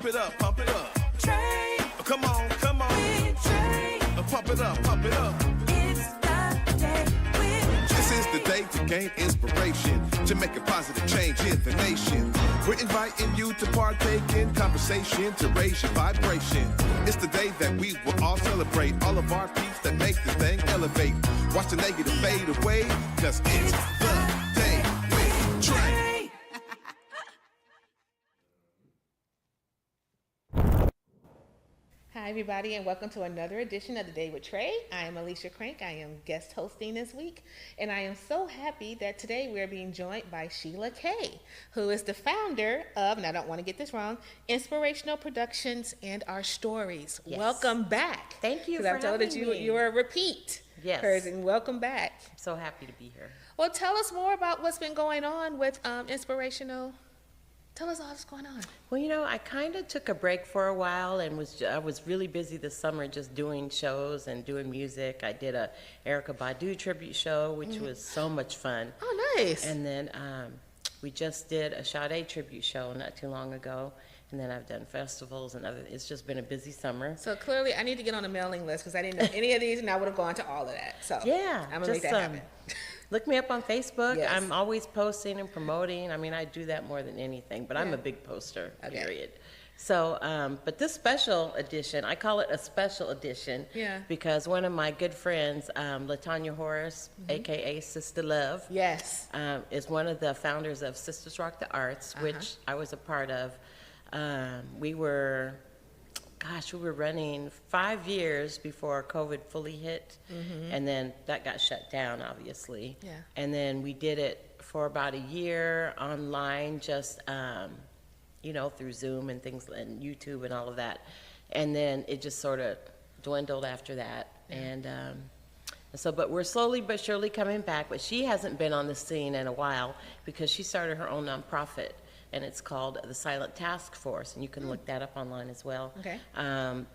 Pump it up, pump it up. Trae. Come on, come on. With Trae. Pump it up, pump it up. It's the day with This is the day to gain inspiration, to make a positive change in the nation. We're inviting you to partake in conversation, to raise your vibration. It's the day that we will all celebrate all of our peeps that make this thing elevate. Watch the negative fade away, cause it's the day with Trae. Hi, everybody, and welcome to another edition of The Day with Trae. I am Alicia Crank. I am guest hosting this week, and I am so happy that today we are being joined by Sheila Kay, who is the founder of, and I don't want to get this wrong, Inspirational Productions and Our Stories. Yes. Welcome back. Thank you for Because I'm told that having me. you're a repeat Yes. person. Welcome back. I'm so happy to be here. Well, tell us more about what's been going on with Inspirational. Tell us all what's going on. Well, you know, I kind of took a break for a while and I was really busy this summer just doing shows and doing music. I did a Erykah Badu tribute show, which was so much fun. Oh, nice. And then we just did a Sade tribute show not too long ago. And then I've done festivals and other. It's just been a busy summer. So clearly, I need to get on a mailing list because I didn't know any of these, and I would have gone to all of that. So Yeah, I'm gonna make that happen. Look me up on Facebook. Yes. I'm always posting and promoting. I mean, I do that more than anything, but I'm Yeah. a big poster, Okay. period. So, but this special edition, I call it a special edition Yeah. because one of my good friends, LaTanya Horace, AKA Sister Love, Yes. is one of the founders of Sisters Rock the Arts, which I was a part of. We were running 5 years before COVID fully hit, and then that got shut down, obviously. Yeah. And then we did it for about a year online, just through Zoom and things, and YouTube and all of that. And then it just sort of dwindled after that. And but we're slowly but surely coming back. But she hasn't been on the scene in a while because she started her own nonprofit. And it's called the Silent Task Force, and you can look that up online as well. Okay.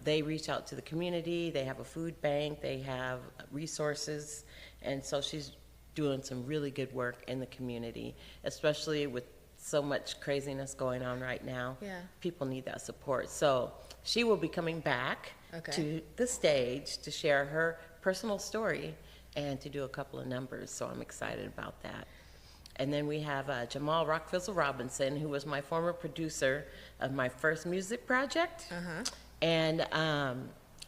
They reach out to the community. They have a food bank. They have resources, and so she's doing some really good work in the community, especially with so much craziness going on right now. Yeah. People need that support. So she will be coming back to the stage to share her personal story and to do a couple of numbers. So I'm excited about that. And then we have Jamal Rockfizzle Robinson, who was my former producer of my first music project. And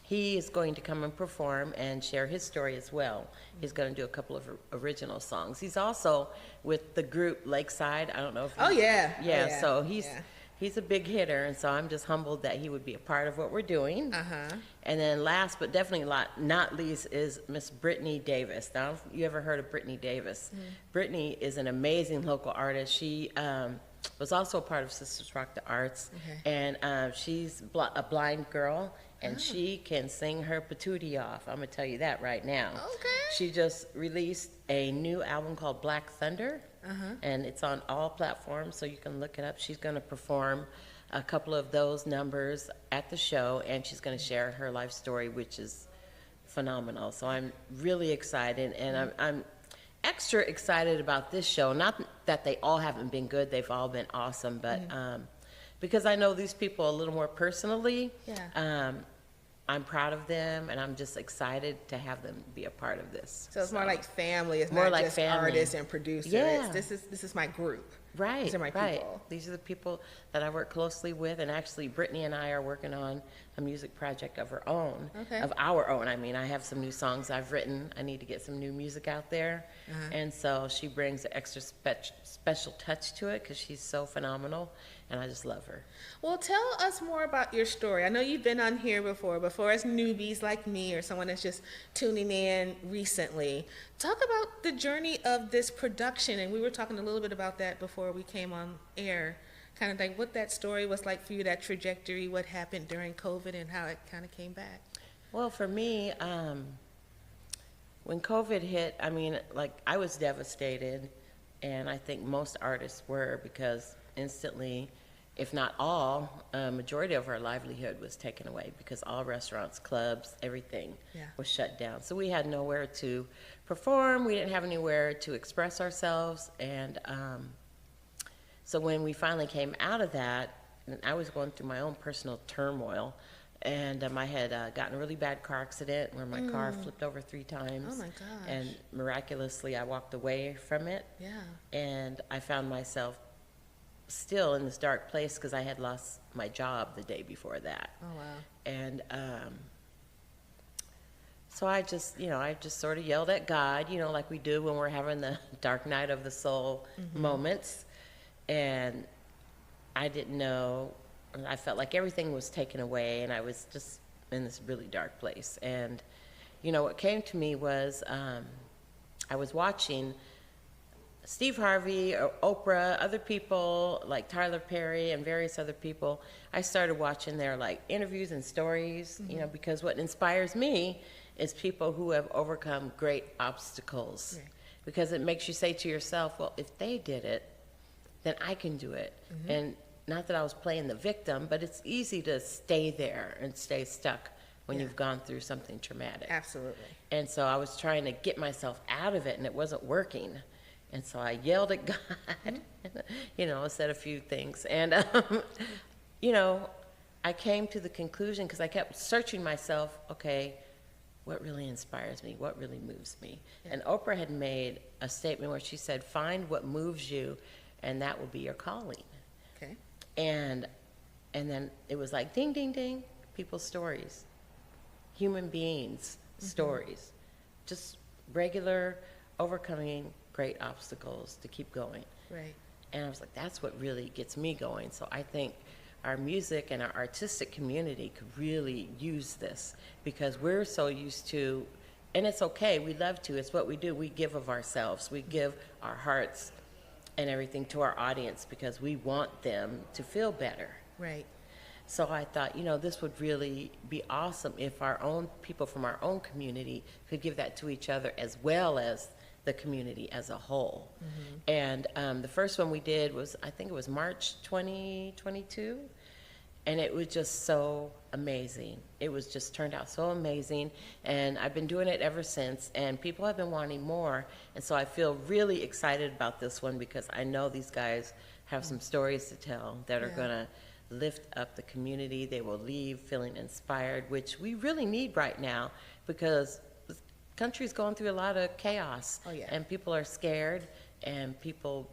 he is going to come and perform and share his story as well. He's going to do a couple of original songs. He's also with the group Lakeside. I don't know if you... Oh, yeah. Yeah, so he's a big hitter, and so I'm just humbled that he would be a part of what we're doing. And then last but definitely not least is Miss Brittany Davis. Now, if you ever heard of Brittany Davis? Brittany is an amazing local artist. She was also a part of Sisters Rock the Arts, and she's a blind girl, and she can sing her patootie off. I'm gonna tell you that right now. Okay. She just released a new album called Black Thunder, and it's on all platforms, so you can look it up. She's gonna perform a couple of those numbers at the show, and she's gonna share her life story, which is phenomenal. So I'm really excited, and I'm extra excited about this show. Not that they all haven't been good, they've all been awesome, but because I know these people a little more personally, I'm proud of them, and I'm just excited to have them be a part of this. So it's more like family. It's More not like just family. artists and producers. Yeah. This is my group. Right, These are my right. people. These are the people that I work closely with, and actually Brittany and I are working on a music project of her own, of our own. I mean, I have some new songs I've written. I need to get some new music out there, and so she brings an extra special touch to it because she's so phenomenal, and I just love her. Well, tell us more about your story. I know you've been on here before as newbies like me or someone that's just tuning in recently. Talk about the journey of this production, and we were talking a little bit about that before we came on air, kind of like what that story was like for you, that trajectory, what happened during COVID and how it kind of came back. Well, for me, when COVID hit, I mean, like, I was devastated, and I think most artists were, because instantly, if not all, a majority of our livelihood was taken away because all restaurants, clubs, everything was shut down. So we had nowhere to perform. We didn't have anywhere to express ourselves. And so when we finally came out of that, and I was going through my own personal turmoil. And I had gotten a really bad car accident where my car flipped over 3 times. Oh my gosh. And miraculously, I walked away from it. Yeah. And I found myself still in this dark place because I had lost my job the day before that. Oh wow. And so I just sort of yelled at God, like we do when we're having the dark night of the soul moments. And I didn't know. I felt like everything was taken away, and I was just in this really dark place. And, what came to me was I was watching Steve Harvey, or Oprah, other people like Tyler Perry and various other people. I started watching their interviews and stories, because what inspires me is people who have overcome great obstacles. Right. Because it makes you say to yourself, well, if they did it, then I can do it. And not that I was playing the victim, but it's easy to stay there and stay stuck when you've gone through something traumatic. Absolutely. And so I was trying to get myself out of it, and it wasn't working. And so I yelled at God, said a few things. And, I came to the conclusion, because I kept searching myself, okay, what really inspires me? What really moves me? Yeah. And Oprah had made a statement where she said, find what moves you, and that will be your calling. Okay. And then it was like ding, ding, ding, people's stories, human beings' stories, just regular overcoming great obstacles to keep going. Right. And I was like, that's what really gets me going. So I think our music and our artistic community could really use this, because we're so used to, and it's okay, we love to, it's what we do. We give of ourselves, we give our hearts and everything to our audience because we want them to feel better. Right. So I thought, this would really be awesome if our own people from our own community could give that to each other as well as the community as a whole. And the first one we did was, I think it was March 2022, and it was just so amazing. It was just turned out so amazing, and I've been doing it ever since, and people have been wanting more, and so I feel really excited about this one because I know these guys have some stories to tell that are gonna lift up the community. They will leave feeling inspired, which we really need right now because the country's going through a lot of chaos. Oh, yeah. And people are scared, and people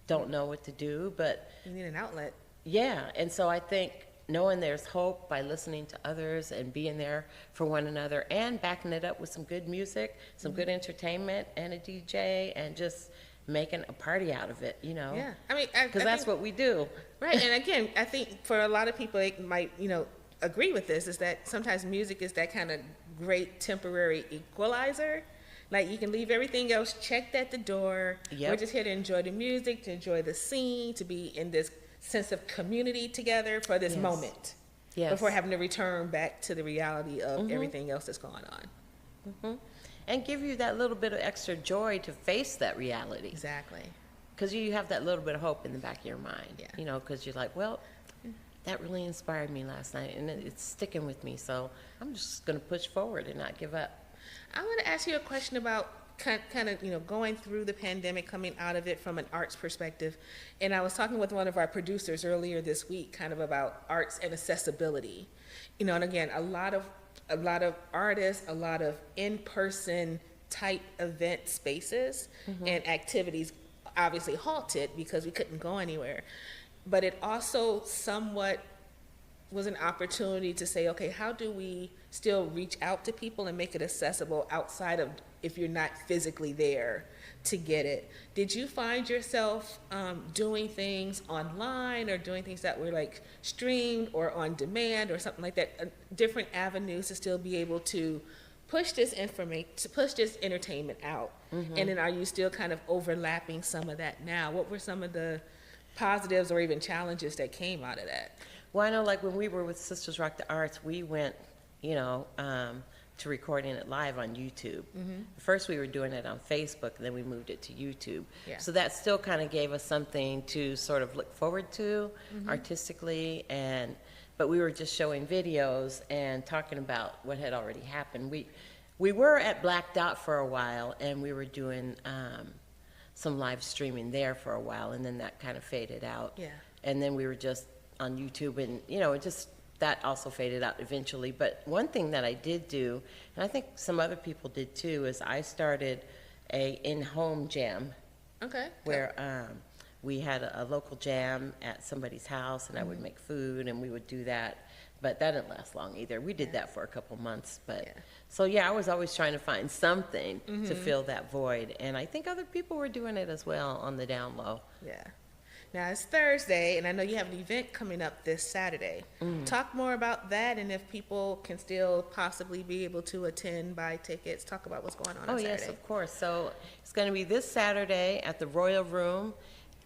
don't know what to do, but You need an outlet. yeah, and so I think knowing there's hope by listening to others and being there for one another and backing it up with some good music, some good entertainment and a DJ, and just making a party out of it, Yeah. I mean, because that's what we do. Right. And again, I think for a lot of people, they might, agree with this, is that sometimes music is that kind of great temporary equalizer. Like, you can leave everything else checked at the door. Yep. We're just here to enjoy the music, to enjoy the scene, to be in this sense of community together for this moment. Yes. Before having to return back to the reality of everything else that's going on. And give you that little bit of extra joy to face that reality. Exactly. Because you have that little bit of hope in the back of your mind. Yeah. Because you're like, well, that really inspired me last night, and it's sticking with me, so I'm just going to push forward and not give up. I want to ask you a question about kind of going through the pandemic, coming out of it from an arts perspective. And I was talking with one of our producers earlier this week kind of about arts and accessibility. And again, a lot of artists, a lot of in-person type event spaces and activities obviously halted because we couldn't go anywhere. But it also somewhat was an opportunity to say, okay, how do we still reach out to people and make it accessible outside of if you're not physically there to get it? Did you find yourself doing things online or doing things that were like streamed or on demand or something like that, different avenues to still be able to push this information, to push this entertainment out? And then are you still kind of overlapping some of that now? What were some of the positives or even challenges that came out of that? Well, I know, like, when we were with Sisters Rock the Arts, we went, to recording it live on YouTube. First, we were doing it on Facebook, and then we moved it to YouTube. Yeah. So that still kind of gave us something to sort of look forward to artistically, but we were just showing videos and talking about what had already happened. We were at Black Dot for a while, and we were doing some live streaming there for a while, and then that kind of faded out. Yeah. And then we were just on YouTube, and it just that also faded out eventually. But one thing that I did do, and I think some other people did too, is I started a in-home jam Okay. where we had a local jam at somebody's house, and I would make food, and we would do that. But that didn't last long either. We did that for a couple months, but Yeah. so yeah, I was always trying to find something to fill that void, and I think other people were doing it as well on the down low. Yeah. Now it's Thursday, and I know you have an event coming up this Saturday. Talk more about that, and if people can still possibly be able to attend, buy tickets. Talk about what's going on Oh, Saturday. yes, of course. So it's going to be this Saturday at the Royal Room,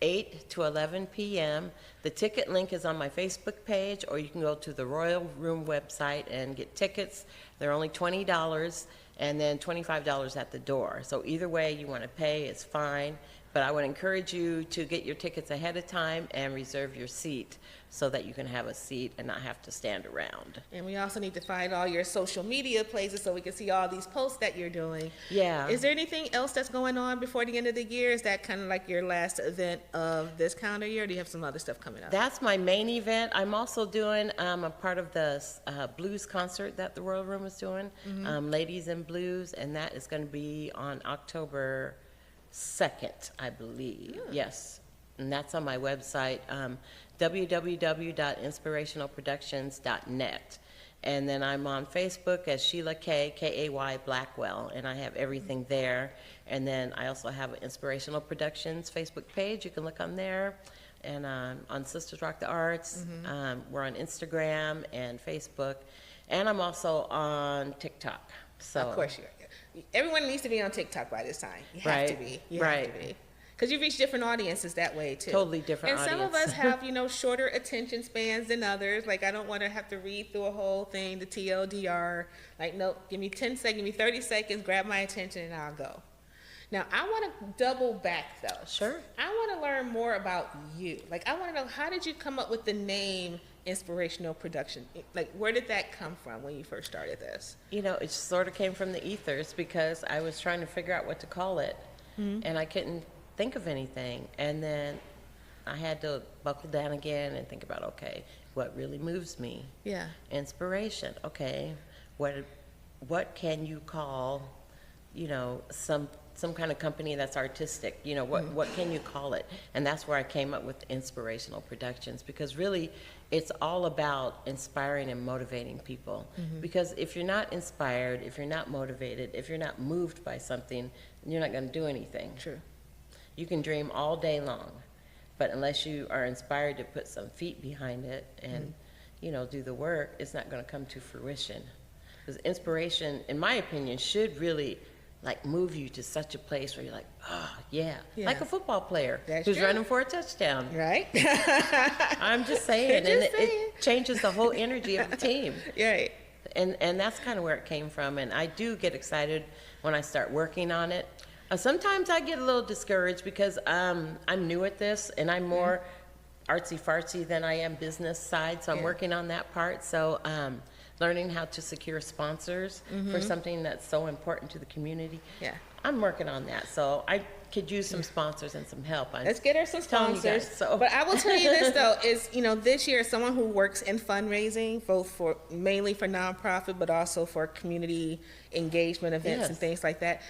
8 to 11 p.m. The ticket link is on my Facebook page, or you can go to the Royal Room website and get tickets. They're only $20 and then $25 at the door. So either way you want to pay, it's fine. But I would encourage you to get your tickets ahead of time and reserve your seat so that you can have a seat and not have to stand around. And we also need to find all your social media places so we can see all these posts that you're doing. Yeah. Is there anything else that's going on before the end of the year? Is that kind of like your last event of this calendar year, or do you have some other stuff coming up? That's my main event. I'm also doing a part of the blues concert that the Royal Room is doing, Ladies in Blues, and that is going to be on October 2nd, I believe. Yes. And that's on my website, www.inspirationalproductions.net. And then I'm on Facebook as Sheila Kay, K-A-Y Blackwell, and I have everything there. And then I also have an Inspirational Productions Facebook page. You can look on there. And on Sisters Rock the Arts. We're on Instagram and Facebook. And I'm also on TikTok. So Of course you are. Everyone needs to be on TikTok by this time. You have Right, to be. You right. have to be. Because you reach different audiences that way too. Totally different And some of audience. us have, shorter attention spans than others. Like I don't want to have to read through a whole thing, the TLDR. Like, nope, give me 10 seconds, give me 30 seconds, grab my attention and I'll go. Now, I want to double back though. Sure. I want to learn more about you. Like, I want to know, how did you come up with the name Inspirational Production? Like, where did that come from when you first started this? it sort of came from the ethers because I was trying to figure out what to call it. And I couldn't think of anything. And then I had to buckle down again and think about, okay, what really moves me? Yeah. Inspiration. Okay, what can you call, some kind of company that's artistic? What can you call it? And that's where I came up with Inspirational Productions, because really it's all about inspiring and motivating people. Because if you're not inspired, if you're not motivated, if you're not moved by something, you're not going to do anything. True. You can dream all day long, but unless you are inspired to put some feet behind it and, do the work, it's not going to come to fruition. Because inspiration, in my opinion, should really move you to such a place where you're like, oh, yeah. Like a football player That's who's true. running for a touchdown. Right? I'm just saying, and Just saying. it changes the whole energy of the team. Right. And that's kind of where it came from. And I do get excited when I start working on it. Sometimes I get a little discouraged because I'm new at this, and I'm more artsy-fartsy than I am business side, so I'm working on that part. So learning how to secure sponsors for something that's so important to the community. Yeah. I'm working on that, so I could use some sponsors and some help. Let's get her some telling you sponsors. guys, so. But I will tell you this though, is this year, as someone who works in fundraising, both mainly for nonprofit, but also for community engagement events and Yes. things like that.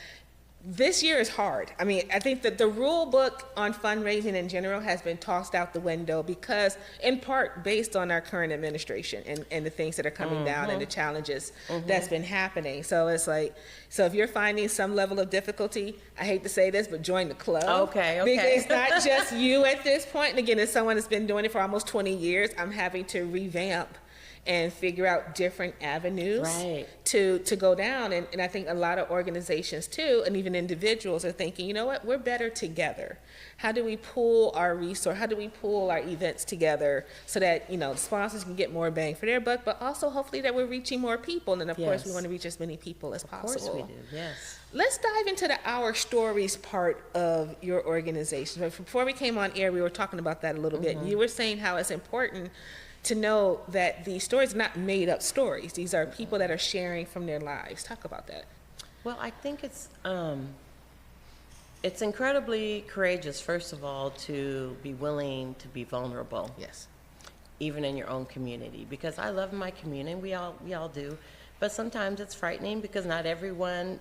This year is hard. I mean, I think that the rule book on fundraising in general has been tossed out the window because, in part, based on our current administration and the things that are coming down and the challenges that's been happening. So it's like, so if you're finding some level of difficulty, I hate to say this, but join the club. Okay. Because it's not just you at this point. And again, as someone that's been doing it for almost 20 years, I'm having to revamp and figure out different avenues Right. to go down. And I think a lot of organizations too, and even individuals are thinking, you know what, we're better together. How do we pool our resource? How do we pool our events together so that, sponsors can get more bang for their buck, but also hopefully that we're reaching more people. And of course, we Yes. want to reach as many people as Of possible. course we do, yes. Let's dive into the Our Stories part of your organization. But before we came on air, we were talking about that a little bit. You were saying how it's important to know that these stories are not made up stories. These are people that are sharing from their lives. Talk about that. Well, I think it's incredibly courageous, first of all, to be willing to be vulnerable. Yes. even in your own community. Because I love my community, we all do, but sometimes it's frightening because not everyone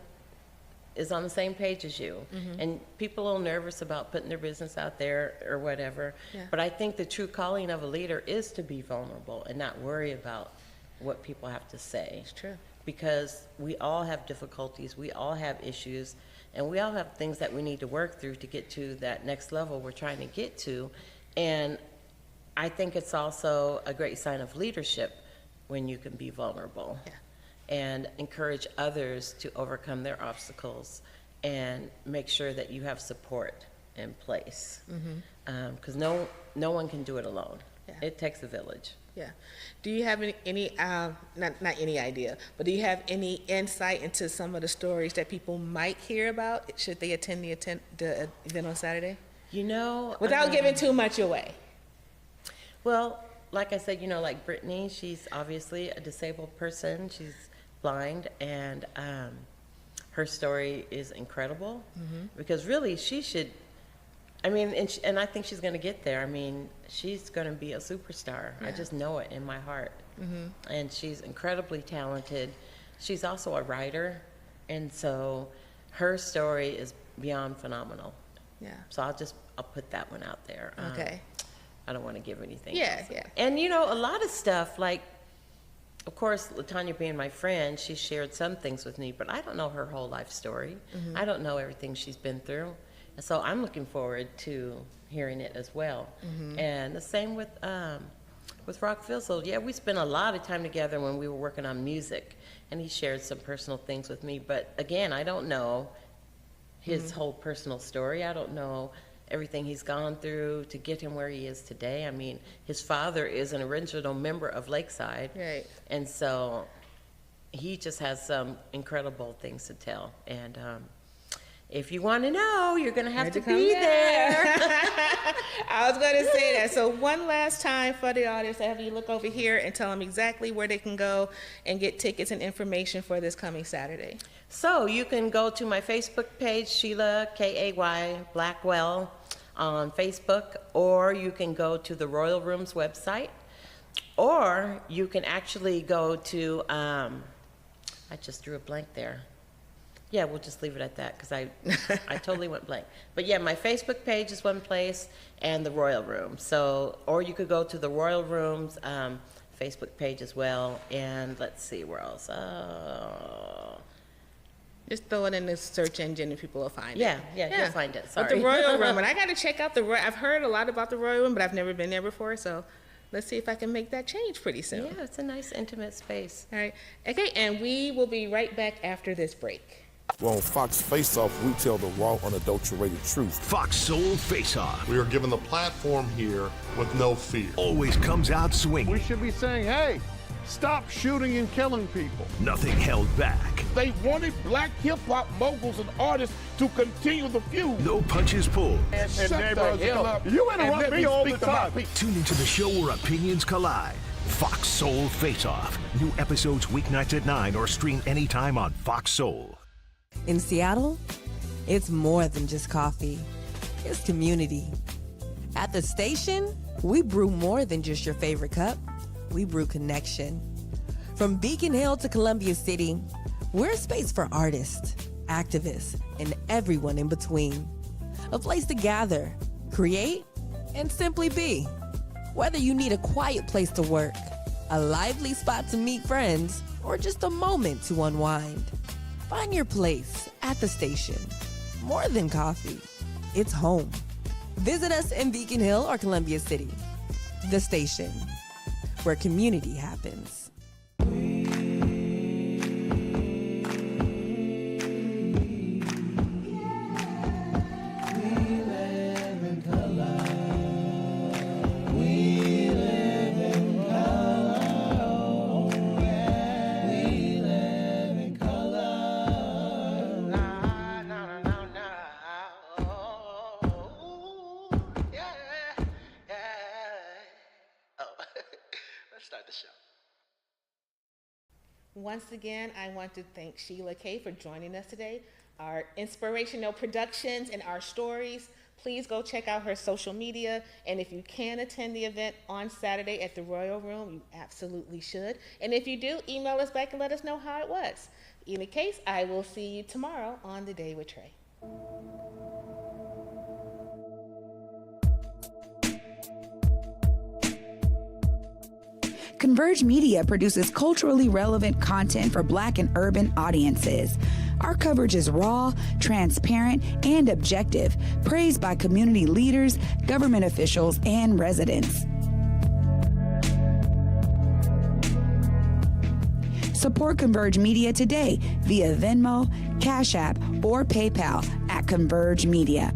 is on the same page as you. And people are a little nervous about putting their business out there or whatever. Yeah. But I think the true calling of a leader is to be vulnerable and not worry about what people have to say. It's true. Because we all have difficulties, we all have issues, and we all have things that we need to work through to get to that next level we're trying to get to. And I think it's also a great sign of leadership when you can be vulnerable. Yeah. And encourage others to overcome their obstacles and make sure that you have support in place. Because no one can do it alone. Yeah. It takes a village. Yeah. Do you have any not any idea, but do you have any insight into some of the stories that people might hear about should they attend the event on Saturday? You know, Without giving too much away. well, like I said, like Brittany, she's obviously a disabled person. She's blind, and her story is incredible because really she should, and I think she's going to get there. She's going to be a superstar. Yeah. I just know it in my heart. And she's incredibly talented. She's also a writer, and so her story is beyond phenomenal. Yeah. So I'll put that one out there. Okay. I don't want to give anything Yeah, else. yeah. And a lot of stuff, like, of course, LaTanya being my friend, she shared some things with me, but I don't know her whole life story. I don't know everything she's been through. And so I'm looking forward to hearing it as well. And the same with Rock Fizzle. Yeah, we spent a lot of time together when we were working on music, and he shared some personal things with me. But again, I don't know his whole personal story. I don't know everything he's gone through to get him where he is today. His father is an original member of Lakeside. Right. And so he just has some incredible things to tell. And if you want to know, you're going to have to be there. I was going to say that. So one last time for the audience, I have you look over here and tell them exactly where they can go and get tickets and information for this coming Saturday. So you can go to my Facebook page, Sheila Kay Blackwell on Facebook, or you can go to the Royal Rooms website, or you can actually go to, I just drew a blank there. Yeah, we'll just leave it at that because I totally went blank. But yeah, my Facebook page is one place and the Royal Room. So, or you could go to the Royal Rooms Facebook page as well. And let's see, where else? Just throw it in the search engine and people will find it. Yeah, you'll find it. Sorry. But the Royal Room, and I got to check out I've heard a lot about the Royal Room, but I've never been there before, so let's see if I can make that change pretty soon. Yeah, it's a nice intimate space. All right. Okay, and we will be right back after this break. Well, on Fox Face Off, we tell the raw, unadulterated truth. Fox Soul Face Off We are given the platform here with no fear. always comes out swinging. We should be saying, hey, stop shooting and killing people. Nothing held back. They wanted black hip-hop moguls and artists to continue the feud. No punches pulled. And shut the hell up. You interrupt me all the time. Tune into the show where opinions collide. Fox Soul Face Off. New episodes weeknights at 9 or stream anytime on Fox Soul. In Seattle, it's more than just coffee. It's community. At the station, we brew more than just your favorite cup. We brew connection. From Beacon Hill to Columbia City, we're a space for artists, activists, and everyone in between. A place to gather, create, and simply be. Whether you need a quiet place to work, a lively spot to meet friends, or just a moment to unwind, find your place at the station. More than coffee, it's home. Visit us in Beacon Hill or Columbia City. The station, where community happens. Once again, I want to thank Sheila Kay for joining us today. Our inspirational productions and our stories please go check out her social media. And if you can attend the event on Saturday at the Royal Room, you absolutely should. And if you do, email us back and let us know how it was. In any case, I will see you tomorrow on The Day with Trae. Converge Media produces culturally relevant content for Black and urban audiences. Our coverage is raw, transparent, and objective, praised by community leaders, government officials, and residents. Support Converge Media today via Venmo, Cash App, or PayPal at Converge Media.